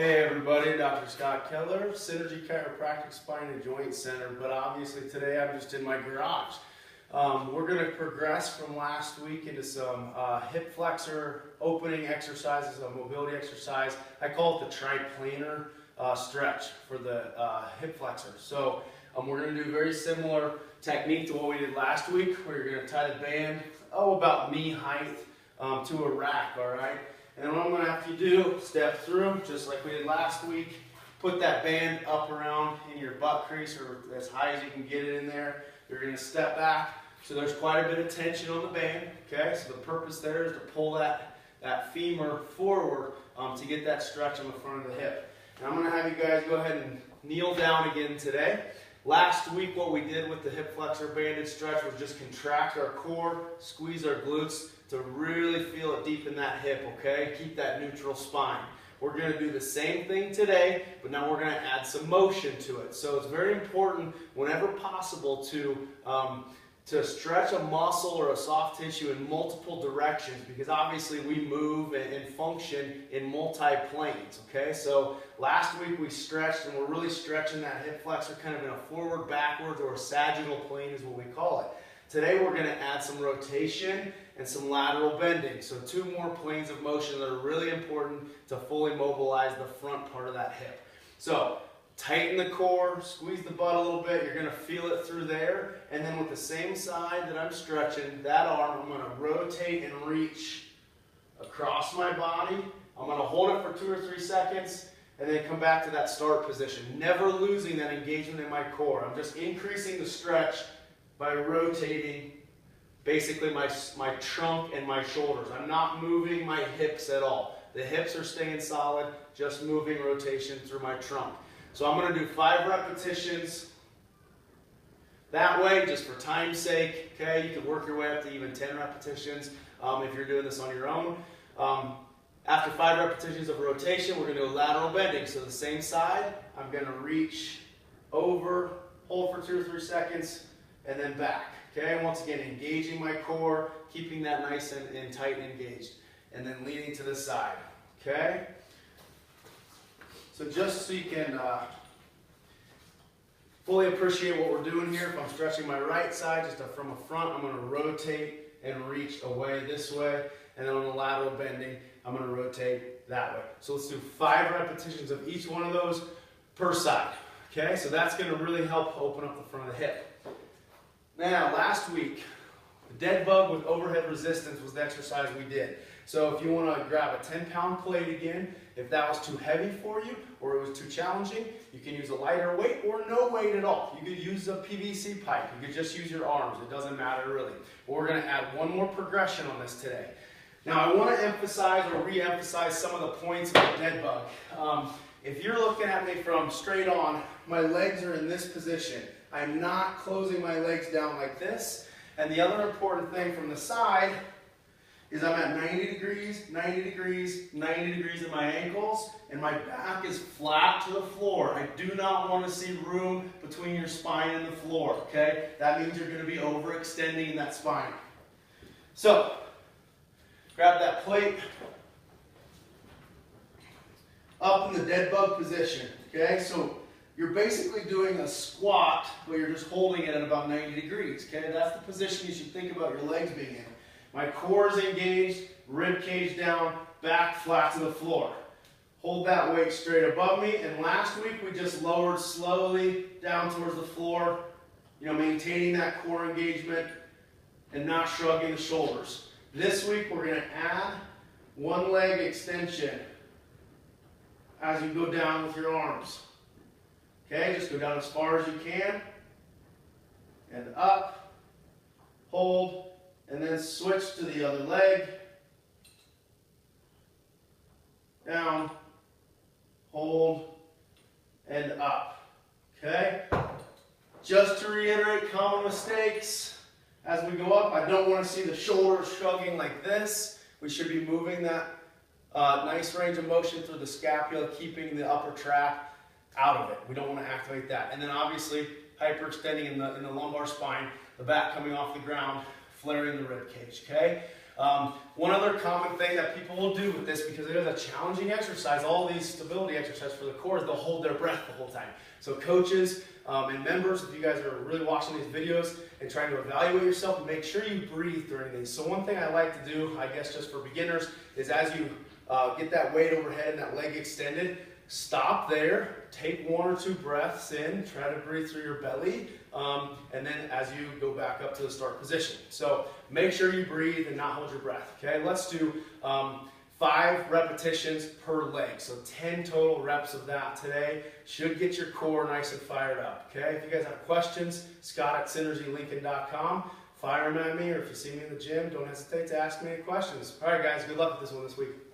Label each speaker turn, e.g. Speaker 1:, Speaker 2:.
Speaker 1: Hey everybody, Dr. Scott Keller, Synergy Chiropractic Spine and Joint Center, but obviously today I'm just in my garage. We're going to progress from last week into some hip flexor opening exercises, a mobility exercise. I call it the Tri-Planar stretch for the hip flexor. So we're going to do a very similar technique to what we did last week, where you're going to tie the band, about knee height to a rack, all right? And then what I'm going to have you do, step through, just like we did last week, put that band up around in your butt crease or as high as you can get it in there. You're going to step back. So there's quite a bit of tension on the band, okay? So the purpose there is to pull that femur forward to get that stretch on the front of the hip. And I'm going to have you guys go ahead and kneel down again today. Last week what we did with the hip flexor banded stretch was just contract our core, squeeze our glutes to really feel it deep in that hip, okay? Keep that neutral spine. We're going to do the same thing today, but now we're going to add some motion to it. So it's very important whenever possible to stretch a muscle or a soft tissue in multiple directions, because obviously we move and function in multi-planes, okay? So last week we stretched, and we're really stretching that hip flexor kind of in a forward, backwards, or a sagittal plane is what we call it. Today we're going to add some rotation and some lateral bending. So two more planes of motion that are really important to fully mobilize the front part of that hip. So tighten the core, squeeze the butt a little bit. You're going to feel it through there. And then with the same side that I'm stretching, that arm, I'm going to rotate and reach across my body. I'm going to hold it for 2 or 3 seconds and then come back to that start position. Never losing that engagement in my core. I'm just increasing the stretch by rotating basically my trunk and my shoulders. I'm not moving my hips at all. The hips are staying solid, just moving rotation through my trunk. So I'm going to do 5 repetitions that way, just for time's sake. Okay, you can work your way up to even 10 repetitions if you're doing this on your own. After 5 repetitions of rotation, we're going to do a lateral bending. So the same side, I'm going to reach over, hold for 2 or 3 seconds, and then back. Okay, and once again, engaging my core, keeping that nice and tight and engaged, and then leaning to the side. Okay. So just so you can fully appreciate what we're doing here, if I'm stretching my right side, just from a front, I'm going to rotate and reach away this way, and then on the lateral bending, I'm going to rotate that way. So let's do 5 repetitions of each one of those per side. Okay, so that's going to really help open up the front of the hip. Now, last week, the dead bug with overhead resistance was the exercise we did. So if you want to grab a 10-pound plate again, if that was too heavy for you or it was too challenging, you can use a lighter weight or no weight at all. You could use a PVC pipe. You could just use your arms. It doesn't matter really. But we're going to add one more progression on this today. Now, I want to emphasize or re-emphasize some of the points of the dead bug. If you're looking at me from straight on, my legs are in this position. I'm not closing my legs down like this. And the other important thing from the side is I'm at 90 degrees, 90 degrees, 90 degrees in my ankles, and my back is flat to the floor. I do not want to see room between your spine and the floor, okay? That means you're going to be overextending that spine. So, grab that plate, up in the dead bug position, okay? So, you're basically doing a squat, but you're just holding it at about 90 degrees, okay? That's the position you should think about your legs being in. My core is engaged, rib cage down, back flat to the floor. Hold that weight straight above me, and last week we just lowered slowly down towards the floor, maintaining that core engagement and not shrugging the shoulders. This week we're going to add one leg extension as you go down with your arms. Okay, just go down as far as you can, and up, hold, and then switch to the other leg, down, hold, and up. Okay, just to reiterate common mistakes as we go up, I don't want to see the shoulders shrugging like this. We should be moving that nice range of motion through the scapula, keeping the upper trap out of it. We don't want to activate that. And then obviously hyperextending in the lumbar spine, the back coming off the ground, flaring the rib cage, okay? One other another common thing that people will do with this, because it is a challenging exercise, all these stability exercises for the core, is they'll hold their breath the whole time. So coaches and members, if you guys are really watching these videos and trying to evaluate yourself, make sure you breathe during these. So one thing I like to do, I guess just for beginners, is as you get that weight overhead and that leg extended, stop there, take 1 or 2 breaths in, try to breathe through your belly, and then as you go back up to the start position. So make sure you breathe and not hold your breath, okay? Let's do 5 repetitions per leg, so 10 total reps of that today. Should get your core nice and fired up, okay? If you guys have questions, scott@synergylincoln.com. Fire them at me, or if you see me in the gym, don't hesitate to ask me any questions. All right, guys, good luck with this one this week.